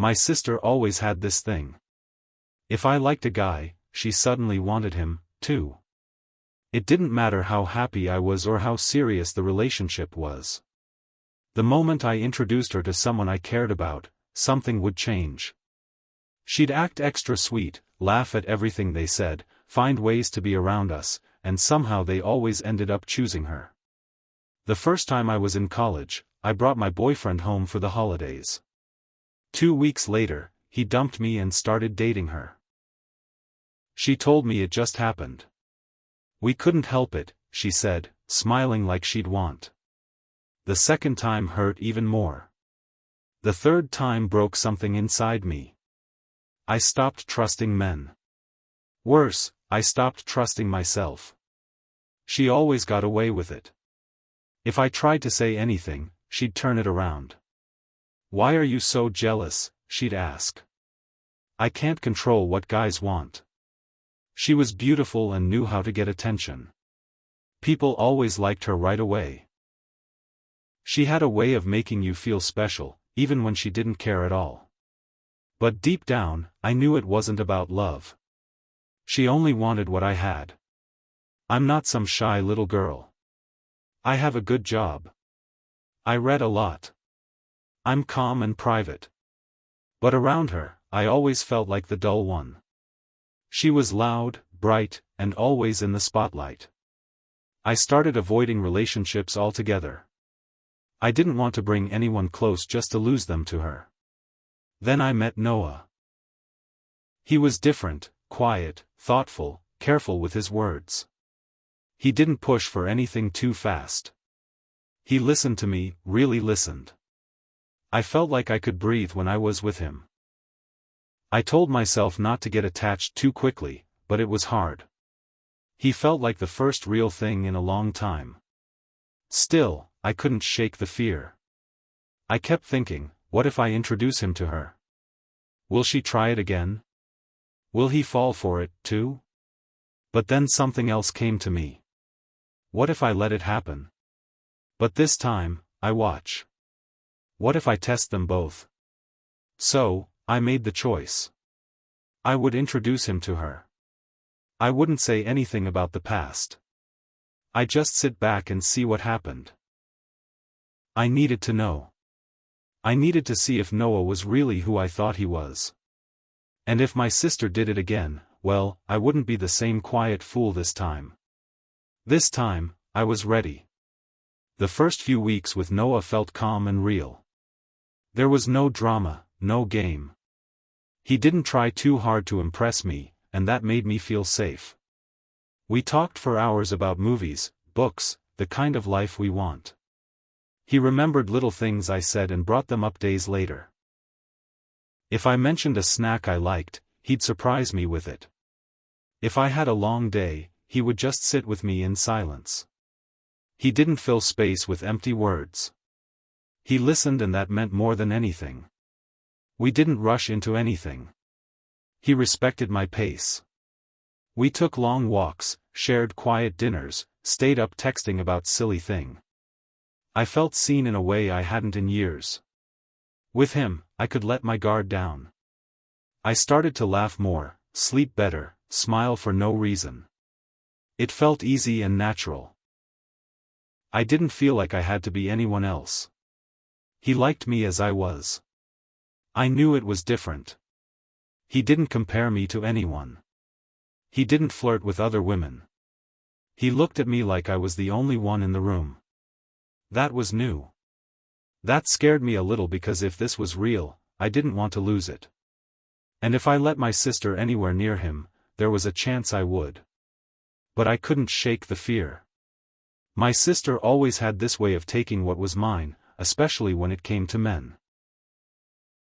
My sister always had this thing. If I liked a guy, she suddenly wanted him, too. It didn't matter how happy I was or how serious the relationship was. The moment I introduced her to someone I cared about, something would change. She'd act extra sweet, laugh at everything they said, find ways to be around us, and somehow they always ended up choosing her. The first time I was in college, I brought my boyfriend home for the holidays. 2 weeks later, he dumped me and started dating her. She told me it just happened. We couldn't help it, she said, smiling like she'd want. The second time hurt even more. The third time broke something inside me. I stopped trusting men. Worse, I stopped trusting myself. She always got away with it. If I tried to say anything, she'd turn it around. "Why are you so jealous?" she'd ask. "I can't control what guys want." She was beautiful and knew how to get attention. People always liked her right away. She had a way of making you feel special, even when she didn't care at all. But deep down, I knew it wasn't about love. She only wanted what I had. I'm not some shy little girl. I have a good job. I read a lot. I'm calm and private. But around her, I always felt like the dull one. She was loud, bright, and always in the spotlight. I started avoiding relationships altogether. I didn't want to bring anyone close just to lose them to her. Then I met Noah. He was different, quiet, thoughtful, careful with his words. He didn't push for anything too fast. He listened to me, really listened. I felt like I could breathe when I was with him. I told myself not to get attached too quickly, but it was hard. He felt like the first real thing in a long time. Still, I couldn't shake the fear. I kept thinking, what if I introduce him to her? Will she try it again? Will he fall for it, too? But then something else came to me. What if I let it happen? But this time, I watch. What if I test them both? So, I made the choice. I would introduce him to her. I wouldn't say anything about the past. I'd just sit back and see what happened. I needed to know. I needed to see if Noah was really who I thought he was. And if my sister did it again, well, I wouldn't be the same quiet fool this time. This time, I was ready. The first few weeks with Noah felt calm and real. There was no drama, no game. He didn't try too hard to impress me, and that made me feel safe. We talked for hours about movies, books, the kind of life we want. He remembered little things I said and brought them up days later. If I mentioned a snack I liked, he'd surprise me with it. If I had a long day, he would just sit with me in silence. He didn't fill space with empty words. He listened, and that meant more than anything. We didn't rush into anything. He respected my pace. We took long walks, shared quiet dinners, stayed up texting about silly things. I felt seen in a way I hadn't in years. With him, I could let my guard down. I started to laugh more, sleep better, smile for no reason. It felt easy and natural. I didn't feel like I had to be anyone else. He liked me as I was. I knew it was different. He didn't compare me to anyone. He didn't flirt with other women. He looked at me like I was the only one in the room. That was new. That scared me a little, because if this was real, I didn't want to lose it. And if I let my sister anywhere near him, there was a chance I would. But I couldn't shake the fear. My sister always had this way of taking what was mine, especially when it came to men.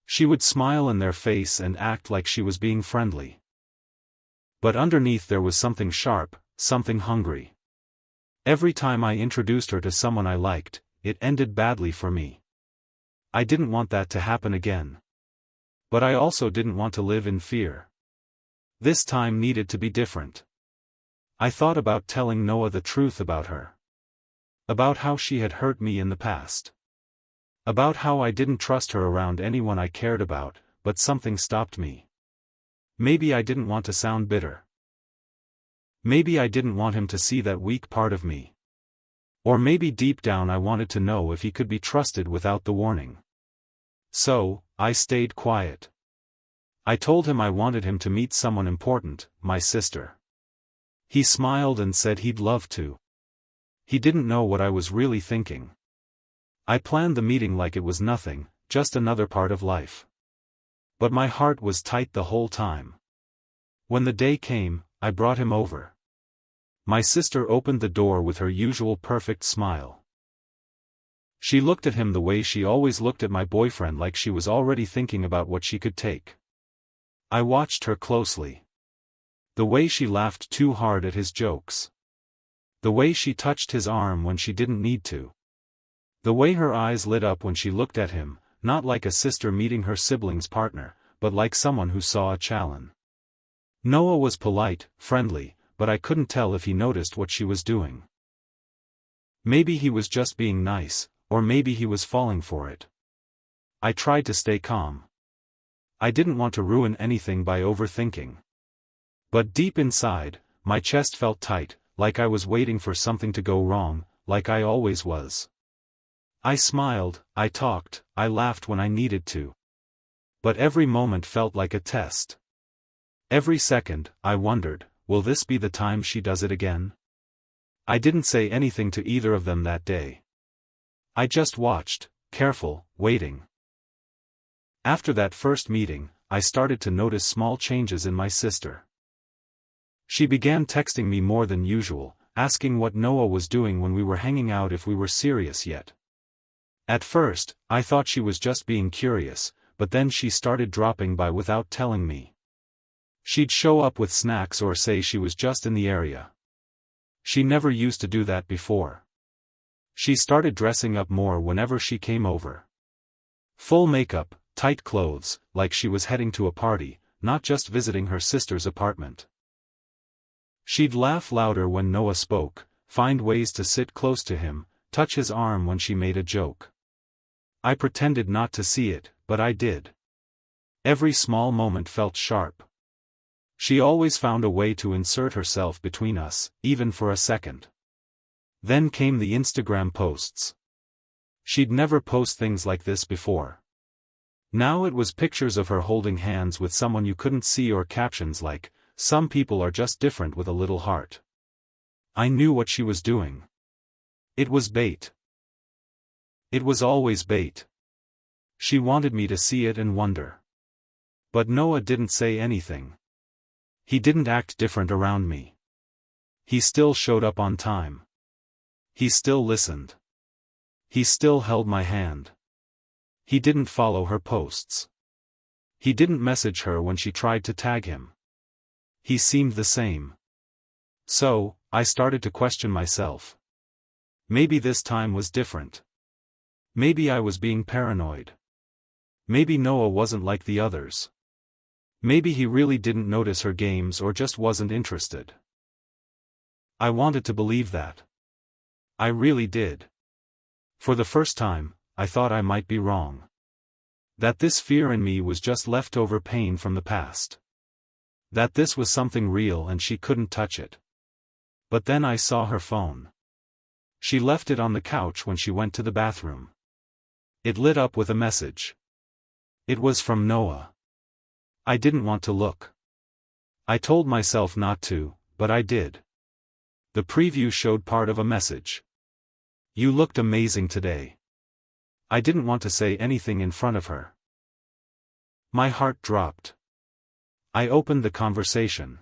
She would smile in their face and act like she was being friendly. But underneath there was something sharp, something hungry. Every time I introduced her to someone I liked, it ended badly for me. I didn't want that to happen again. But I also didn't want to live in fear. This time needed to be different. I thought about telling Noah the truth about her. About how she had hurt me in the past. About how I didn't trust her around anyone I cared about, but something stopped me. Maybe I didn't want to sound bitter. Maybe I didn't want him to see that weak part of me. Or maybe deep down I wanted to know if he could be trusted without the warning. So, I stayed quiet. I told him I wanted him to meet someone important, my sister. He smiled and said he'd love to. He didn't know what I was really thinking. I planned the meeting like it was nothing, just another part of life. But my heart was tight the whole time. When the day came, I brought him over. My sister opened the door with her usual perfect smile. She looked at him the way she always looked at my boyfriend, like she was already thinking about what she could take. I watched her closely. The way she laughed too hard at his jokes. The way she touched his arm when she didn't need to. The way her eyes lit up when she looked at him, not like a sister meeting her sibling's partner, but like someone who saw a challenge. Noah was polite, friendly, but I couldn't tell if he noticed what she was doing. Maybe he was just being nice, or maybe he was falling for it. I tried to stay calm. I didn't want to ruin anything by overthinking. But deep inside, my chest felt tight, like I was waiting for something to go wrong, like I always was. I smiled, I talked, I laughed when I needed to. But every moment felt like a test. Every second, I wondered, will this be the time she does it again? I didn't say anything to either of them that day. I just watched, careful, waiting. After that first meeting, I started to notice small changes in my sister. She began texting me more than usual, asking what Noah was doing when we were hanging out, if we were serious yet. At first, I thought she was just being curious, but then she started dropping by without telling me. She'd show up with snacks or say she was just in the area. She never used to do that before. She started dressing up more whenever she came over. Full makeup, tight clothes, like she was heading to a party, not just visiting her sister's apartment. She'd laugh louder when Noah spoke, find ways to sit close to him, touch his arm when she made a joke. I pretended not to see it, but I did. Every small moment felt sharp. She always found a way to insert herself between us, even for a second. Then came the Instagram posts. She'd never post things like this before. Now it was pictures of her holding hands with someone you couldn't see, or captions like, "Some people are just different with a little heart." I knew what she was doing. It was bait. It was always bait. She wanted me to see it and wonder. But Noah didn't say anything. He didn't act different around me. He still showed up on time. He still listened. He still held my hand. He didn't follow her posts. He didn't message her when she tried to tag him. He seemed the same. So, I started to question myself. Maybe this time was different. Maybe I was being paranoid. Maybe Noah wasn't like the others. Maybe he really didn't notice her games or just wasn't interested. I wanted to believe that. I really did. For the first time, I thought I might be wrong. That this fear in me was just leftover pain from the past. That this was something real and she couldn't touch it. But then I saw her phone. She left it on the couch when she went to the bathroom. It lit up with a message. It was from Noah. I didn't want to look. I told myself not to, but I did. The preview showed part of a message. "You looked amazing today." I didn't want to say anything in front of her. My heart dropped. I opened the conversation.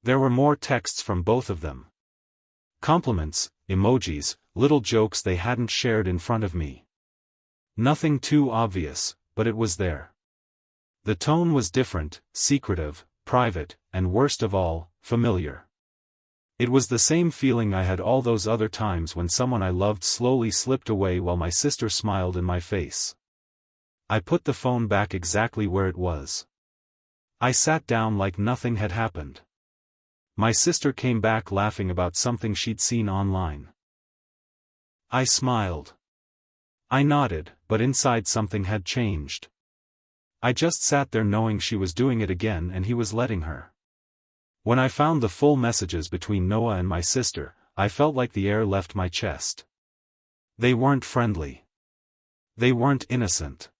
There were more texts from both of them. Compliments, emojis, little jokes they hadn't shared in front of me. Nothing too obvious, but it was there. The tone was different, secretive, private, and worst of all, familiar. It was the same feeling I had all those other times when someone I loved slowly slipped away while my sister smiled in my face. I put the phone back exactly where it was. I sat down like nothing had happened. My sister came back laughing about something she'd seen online. I smiled. I nodded, but inside something had changed. I just sat there knowing she was doing it again and he was letting her. When I found the full messages between Noah and my sister, I felt like the air left my chest. They weren't friendly. They weren't innocent.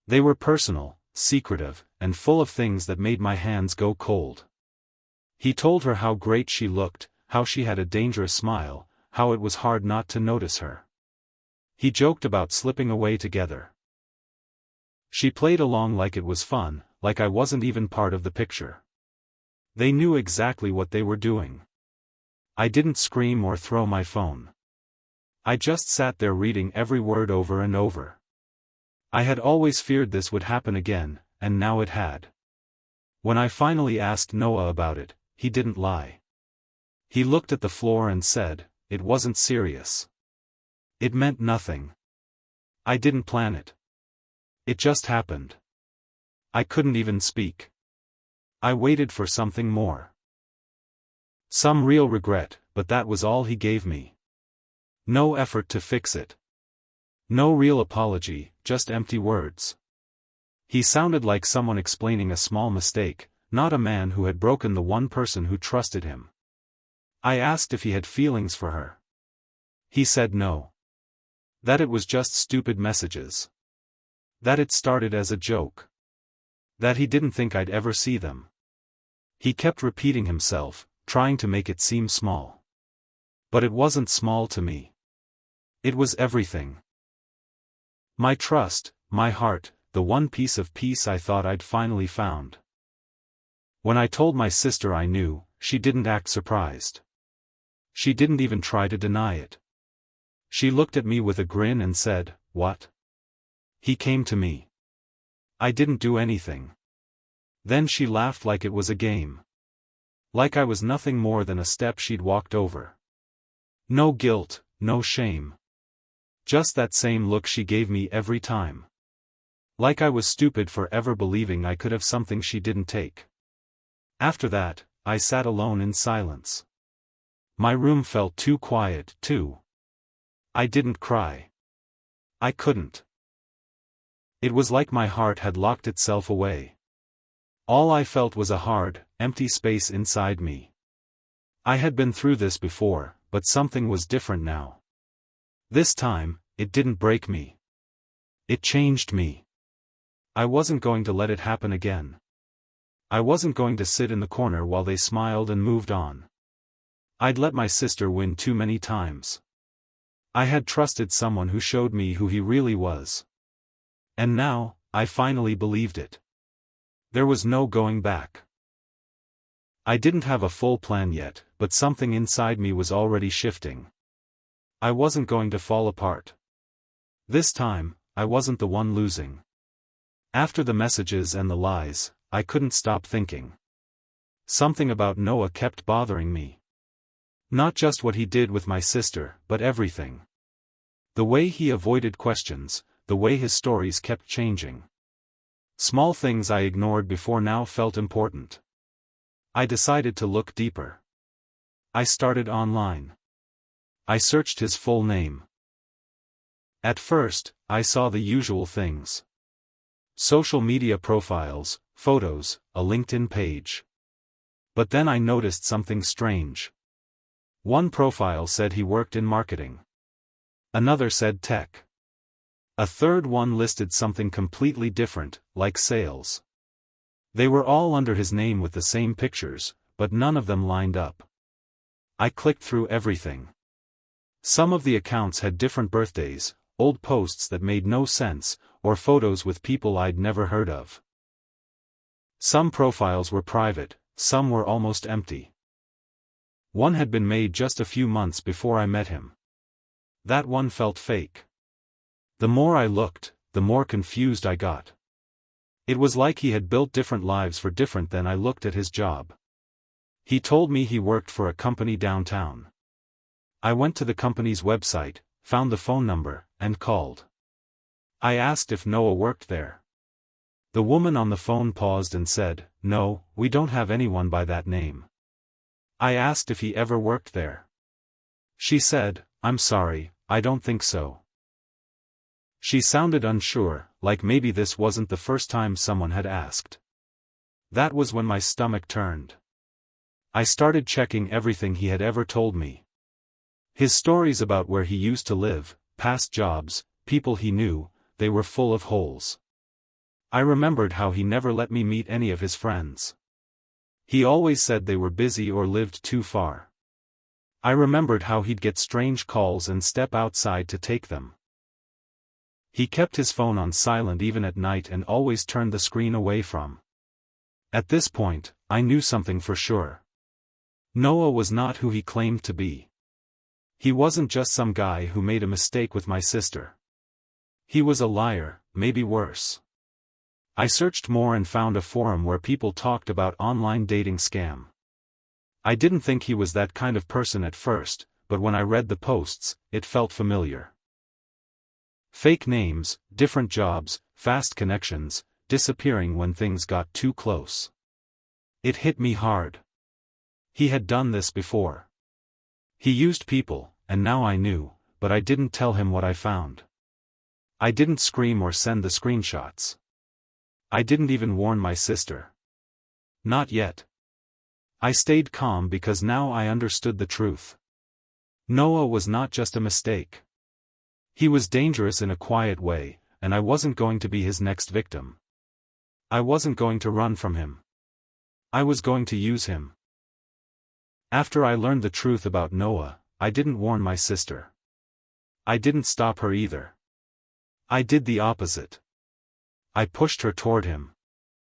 They were personal, secretive, and full of things that made my hands go cold. He told her how great she looked, how she had a dangerous smile, how it was hard not to notice her. He joked about slipping away together. She played along like it was fun, like I wasn't even part of the picture. They knew exactly what they were doing. I didn't scream or throw my phone. I just sat there reading every word over and over. I had always feared this would happen again, and now it had. When I finally asked Noah about it, he didn't lie. He looked at the floor and said, "It wasn't serious. It meant nothing. I didn't plan it. It just happened." I couldn't even speak. I waited for something more. Some real regret, but that was all he gave me. No effort to fix it. No real apology, just empty words. He sounded like someone explaining a small mistake, not a man who had broken the one person who trusted him. I asked if he had feelings for her. He said no. That it was just stupid messages. That it started as a joke. That he didn't think I'd ever see them. He kept repeating himself, trying to make it seem small. But it wasn't small to me. It was everything. My trust, my heart, the one piece of peace I thought I'd finally found. When I told my sister I knew, she didn't act surprised. She didn't even try to deny it. She looked at me with a grin and said, "What?" He came to me. I didn't do anything. Then she laughed like it was a game. Like I was nothing more than a step she'd walked over. No guilt, no shame. Just that same look she gave me every time. Like I was stupid for ever believing I could have something she didn't take. After that, I sat alone in silence. My room felt too quiet, too. I didn't cry. I couldn't. It was like my heart had locked itself away. All I felt was a hard, empty space inside me. I had been through this before, but something was different now. This time, it didn't break me. It changed me. I wasn't going to let it happen again. I wasn't going to sit in the corner while they smiled and moved on. I'd let my sister win too many times. I had trusted someone who showed me who he really was. And now, I finally believed it. There was no going back. I didn't have a full plan yet, but something inside me was already shifting. I wasn't going to fall apart. This time, I wasn't the one losing. After the messages and the lies, I couldn't stop thinking. Something about Noah kept bothering me. Not just what he did with my sister, but everything. The way he avoided questions, the way his stories kept changing. Small things I ignored before now felt important. I decided to look deeper. I started online. I searched his full name. At first, I saw the usual things. Social media profiles, photos, a LinkedIn page. But then I noticed something strange. One profile said he worked in marketing. Another said tech. A third one listed something completely different, like sales. They were all under his name with the same pictures, but none of them lined up. I clicked through everything. Some of the accounts had different birthdays, old posts that made no sense, or photos with people I'd never heard of. Some profiles were private, some were almost empty. One had been made just a few months before I met him. That one felt fake. The more I looked, the more confused I got. It was like he had built different lives for different than I looked at his job. He told me he worked for a company downtown. I went to the company's website, found the phone number, and called. I asked if Noah worked there. The woman on the phone paused and said, "No, we don't have anyone by that name." I asked if he ever worked there. She said, "I'm sorry, I don't think so." She sounded unsure, like maybe this wasn't the first time someone had asked. That was when my stomach turned. I started checking everything he had ever told me. His stories about where he used to live, past jobs, people he knew, they were full of holes. I remembered how he never let me meet any of his friends. He always said they were busy or lived too far. I remembered how he'd get strange calls and step outside to take them. He kept his phone on silent even at night and always turned the screen away from. At this point, I knew something for sure. Noah was not who he claimed to be. He wasn't just some guy who made a mistake with my sister. He was a liar, maybe worse. I searched more and found a forum where people talked about online dating scam. I didn't think he was that kind of person at first, but when I read the posts, it felt familiar. Fake names, different jobs, fast connections, disappearing when things got too close. It hit me hard. He had done this before. He used people, and now I knew, but I didn't tell him what I found. I didn't scream or send the screenshots. I didn't even warn my sister. Not yet. I stayed calm because now I understood the truth. Noah was not just a mistake. He was dangerous in a quiet way, and I wasn't going to be his next victim. I wasn't going to run from him. I was going to use him. After I learned the truth about Noah, I didn't warn my sister. I didn't stop her either. I did the opposite. I pushed her toward him.